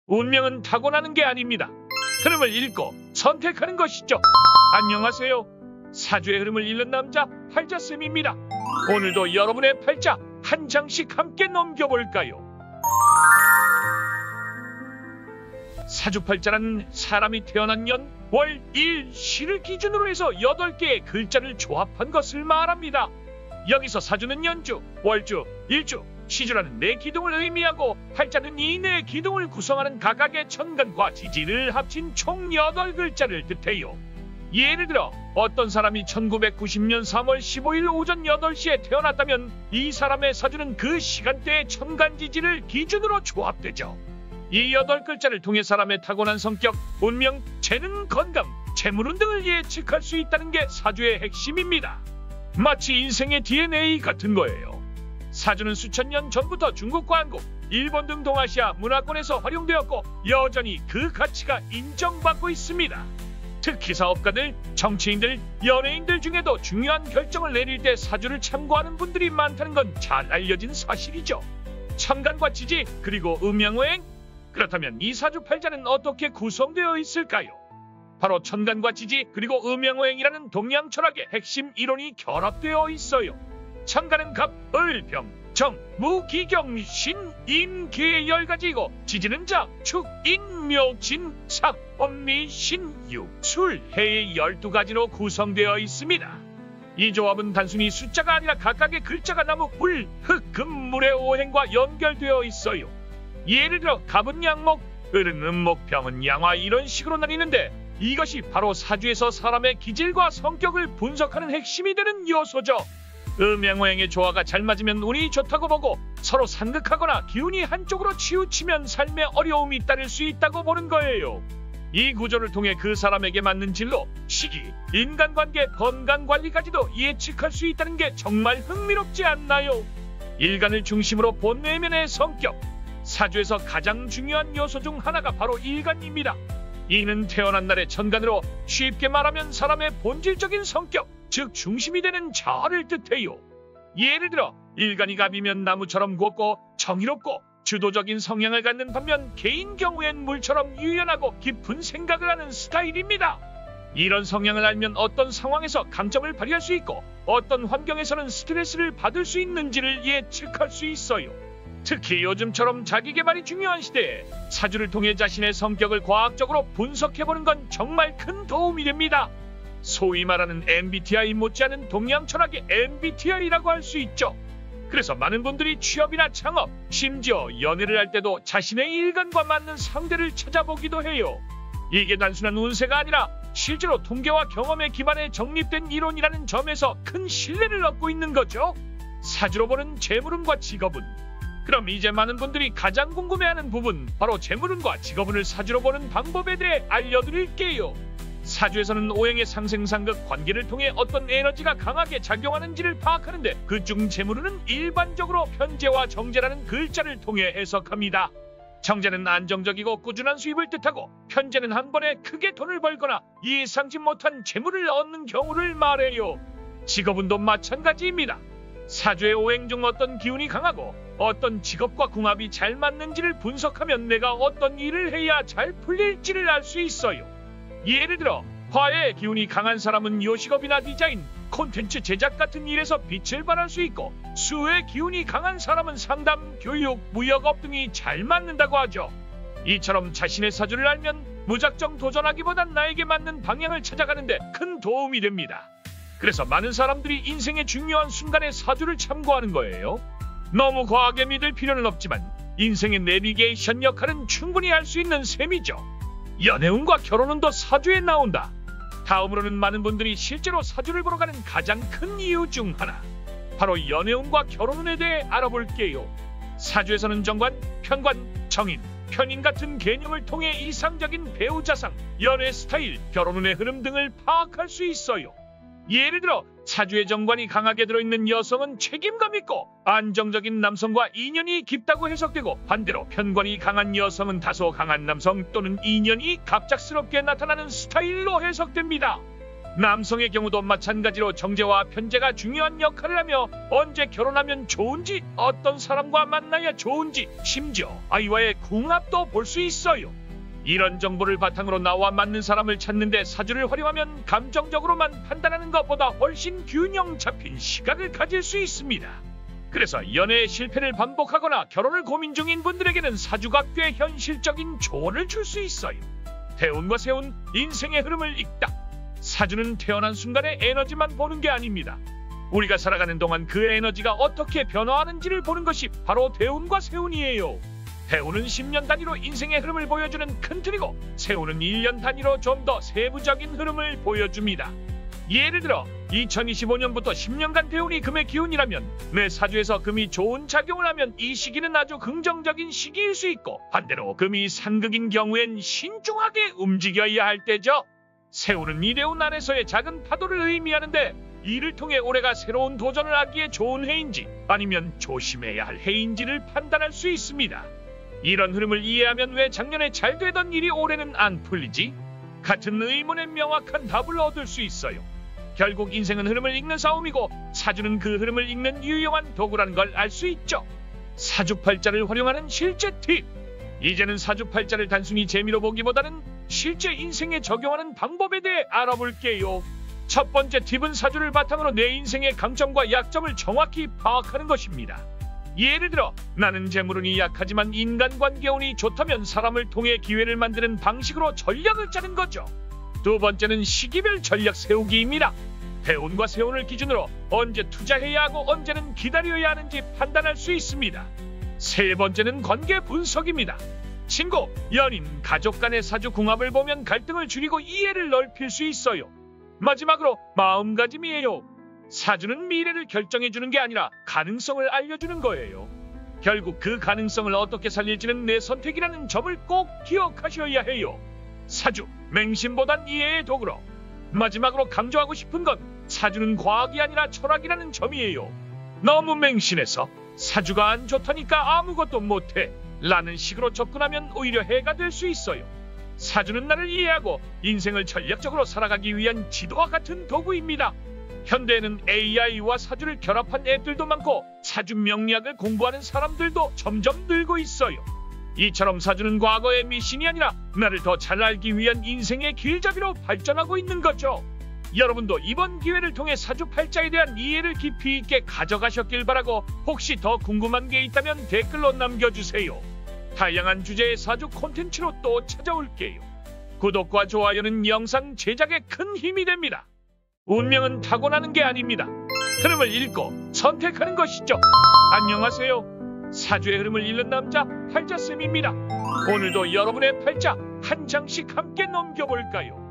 운명은 타고나는 게 아닙니다. 흐름을 읽고 선택하는 것이죠. 안녕하세요. 사주의 흐름을 읽는 남자 팔자쌤입니다. 오늘도 여러분의 팔자 한 장씩 함께 넘겨볼까요? 사주팔자란 사람이 태어난 년, 월, 일, 시를 기준으로 해서 8개의 글자를 조합한 것을 말합니다. 여기서 사주는 연주, 월주, 일주, 시주라는 4기둥을 의미하고 팔자는 이 4기둥을 구성하는 각각의 천간과 지지를 합친 총 8글자를 뜻해요. 예를 들어 어떤 사람이 1990년 3월 15일 오전 8시에 태어났다면 이 사람의 사주는 그 시간대의 천간지지를 기준으로 조합되죠. 이 8글자를 통해 사람의 타고난 성격, 운명, 재능, 건강, 재물운 등을 예측할 수 있다는 게 사주의 핵심입니다. 마치 인생의 DNA 같은 거예요. 사주는 수천 년 전부터 중국과 한국, 일본 등 동아시아 문화권에서 활용되었고 여전히 그 가치가 인정받고 있습니다. 특히 사업가들, 정치인들, 연예인들 중에도 중요한 결정을 내릴 때 사주를 참고하는 분들이 많다는 건 잘 알려진 사실이죠. 천간과 지지, 그리고 음양오행. 그렇다면 이 사주팔자는 어떻게 구성되어 있을까요? 바로 천간과 지지, 그리고 음양오행이라는 동양 철학의 핵심 이론이 결합되어 있어요. 천간은 갑, 을, 병, 정, 무, 기경, 신, 임, 기의 10가지이고 지지는 자, 축, 인, 묘, 진, 삭, 엄미, 신, 유, 술, 해의 12가지로 구성되어 있습니다. 이 조합은 단순히 숫자가 아니라 각각의 글자가 나무, 물, 흙, 금, 물의 오행과 연결되어 있어요. 예를 들어 갑은 양목, 을은 음목, 병은 양화 이런 식으로 나뉘는데 이것이 바로 사주에서 사람의 기질과 성격을 분석하는 핵심이 되는 요소죠. 음양오행의 조화가 잘 맞으면 운이 좋다고 보고 서로 상극하거나 기운이 한쪽으로 치우치면 삶에 어려움이 따를 수 있다고 보는 거예요. 이 구조를 통해 그 사람에게 맞는 진로, 시기, 인간관계, 건강관리까지도 예측할 수 있다는 게 정말 흥미롭지 않나요? 일간을 중심으로 본 내면의 성격, 사주에서 가장 중요한 요소 중 하나가 바로 일간입니다. 이는 태어난 날의 천간으로 쉽게 말하면 사람의 본질적인 성격, 즉 중심이 되는 자아를 뜻해요. 예를 들어 일간이 갑이면 나무처럼 곱고 정의롭고 주도적인 성향을 갖는 반면 개인 경우엔 물처럼 유연하고 깊은 생각을 하는 스타일입니다. 이런 성향을 알면 어떤 상황에서 강점을 발휘할 수 있고 어떤 환경에서는 스트레스를 받을 수 있는지를 예측할 수 있어요. 특히 요즘처럼 자기계발이 중요한 시대에 사주를 통해 자신의 성격을 과학적으로 분석해보는 건 정말 큰 도움이 됩니다. 소위 말하는 MBTI 못지않은 동양 철학의 MBTI라고 할 수 있죠. 그래서 많은 분들이 취업이나 창업, 심지어 연애를 할 때도 자신의 일간과 맞는 상대를 찾아보기도 해요. 이게 단순한 운세가 아니라 실제로 통계와 경험에 기반해 정립된 이론이라는 점에서 큰 신뢰를 얻고 있는 거죠. 사주로 보는 재물운과 직업운. 그럼 이제 많은 분들이 가장 궁금해하는 부분, 바로 재물운과 직업운을 사주로 보는 방법에 대해 알려드릴게요. 사주에서는 오행의 상생상극 관계를 통해 어떤 에너지가 강하게 작용하는지를 파악하는데 그중 재물운은 일반적으로 편재와 정재라는 글자를 통해 해석합니다. 정재는 안정적이고 꾸준한 수입을 뜻하고 편재는 한 번에 크게 돈을 벌거나 예상치 못한 재물을 얻는 경우를 말해요. 직업운도 마찬가지입니다. 사주의 오행 중 어떤 기운이 강하고 어떤 직업과 궁합이 잘 맞는지를 분석하면 내가 어떤 일을 해야 잘 풀릴지를 알 수 있어요. 예를 들어 화의 기운이 강한 사람은 요식업이나 디자인, 콘텐츠 제작 같은 일에서 빛을 발할 수 있고 수의 기운이 강한 사람은 상담, 교육, 무역업 등이 잘 맞는다고 하죠. 이처럼 자신의 사주를 알면 무작정 도전하기보단 나에게 맞는 방향을 찾아가는데 큰 도움이 됩니다. 그래서 많은 사람들이 인생의 중요한 순간에 사주를 참고하는 거예요. 너무 과하게 믿을 필요는 없지만 인생의 내비게이션 역할은 충분히 할 수 있는 셈이죠. 연애운과 결혼운도 사주에 나온다. 다음으로는 많은 분들이 실제로 사주를 보러 가는 가장 큰 이유 중 하나, 바로 연애운과 결혼운에 대해 알아볼게요. 사주에서는 정관, 편관, 정인, 편인 같은 개념을 통해 이상적인 배우자상, 연애 스타일, 결혼운의 흐름 등을 파악할 수 있어요. 예를 들어 사주의 정관이 강하게 들어있는 여성은 책임감 있고 안정적인 남성과 인연이 깊다고 해석되고, 반대로 편관이 강한 여성은 다소 강한 남성 또는 인연이 갑작스럽게 나타나는 스타일로 해석됩니다. 남성의 경우도 마찬가지로 정제와 편제가 중요한 역할을 하며 언제 결혼하면 좋은지, 어떤 사람과 만나야 좋은지, 심지어 아이와의 궁합도 볼 수 있어요. 이런 정보를 바탕으로 나와 맞는 사람을 찾는데 사주를 활용하면 감정적으로만 판단하는 것보다 훨씬 균형 잡힌 시각을 가질 수 있습니다. 그래서 연애의 실패를 반복하거나 결혼을 고민 중인 분들에게는 사주가 꽤 현실적인 조언을 줄 수 있어요. 대운과 세운, 인생의 흐름을 읽다. 사주는 태어난 순간의 에너지만 보는 게 아닙니다. 우리가 살아가는 동안 그 에너지가 어떻게 변화하는지를 보는 것이 바로 대운과 세운이에요. 대운은 10년 단위로 인생의 흐름을 보여주는 큰 틀이고, 세운은 1년 단위로 좀 더 세부적인 흐름을 보여줍니다. 예를 들어 2025년부터 10년간 대운이 금의 기운이라면 내 사주에서 금이 좋은 작용을 하면 이 시기는 아주 긍정적인 시기일 수 있고, 반대로 금이 상극인 경우엔 신중하게 움직여야 할 때죠. 세운은 이 대운 안에서의 작은 파도를 의미하는데, 이를 통해 올해가 새로운 도전을 하기에 좋은 해인지 아니면 조심해야 할 해인지를 판단할 수 있습니다. 이런 흐름을 이해하면 왜 작년에 잘 되던 일이 올해는 안 풀리지? 같은 의문에 명확한 답을 얻을 수 있어요. 결국 인생은 흐름을 읽는 싸움이고, 사주는 그 흐름을 읽는 유용한 도구라는 걸 알 수 있죠. 사주팔자를 활용하는 실제 팁! 이제는 사주팔자를 단순히 재미로 보기보다는 실제 인생에 적용하는 방법에 대해 알아볼게요. 첫 번째 팁은 사주를 바탕으로 내 인생의 강점과 약점을 정확히 파악하는 것입니다. 예를 들어 나는 재물운이 약하지만 인간관계 운이 좋다면 사람을 통해 기회를 만드는 방식으로 전략을 짜는 거죠. 두 번째는 시기별 전략 세우기입니다. 대운과 세운을 기준으로 언제 투자해야 하고 언제는 기다려야 하는지 판단할 수 있습니다. 세 번째는 관계 분석입니다. 친구, 연인, 가족 간의 사주 궁합을 보면 갈등을 줄이고 이해를 넓힐 수 있어요. 마지막으로 마음가짐이에요. 사주는 미래를 결정해주는 게 아니라 가능성을 알려주는 거예요. 결국 그 가능성을 어떻게 살릴지는 내 선택이라는 점을 꼭 기억하셔야 해요. 사주, 맹신보단 이해의 도구로. 마지막으로 강조하고 싶은 건 사주는 과학이 아니라 철학이라는 점이에요. 너무 맹신해서 사주가 안 좋다니까 아무것도 못해 라는 식으로 접근하면 오히려 해가 될 수 있어요. 사주는 나를 이해하고 인생을 전략적으로 살아가기 위한 지도와 같은 도구입니다. 현대에는 AI와 사주를 결합한 앱들도 많고 사주 명리학을 공부하는 사람들도 점점 늘고 있어요. 이처럼 사주는 과거의 미신이 아니라 나를 더 잘 알기 위한 인생의 길잡이로 발전하고 있는 거죠. 여러분도 이번 기회를 통해 사주팔자에 대한 이해를 깊이 있게 가져가셨길 바라고, 혹시 더 궁금한 게 있다면 댓글로 남겨주세요. 다양한 주제의 사주 콘텐츠로 또 찾아올게요. 구독과 좋아요는 영상 제작에 큰 힘이 됩니다. 운명은 타고나는 게 아닙니다. 흐름을 읽고 선택하는 것이죠. 안녕하세요. 사주의 흐름을 읽는 남자 팔자쌤입니다. 오늘도 여러분의 팔자 한 장씩 함께 넘겨볼까요?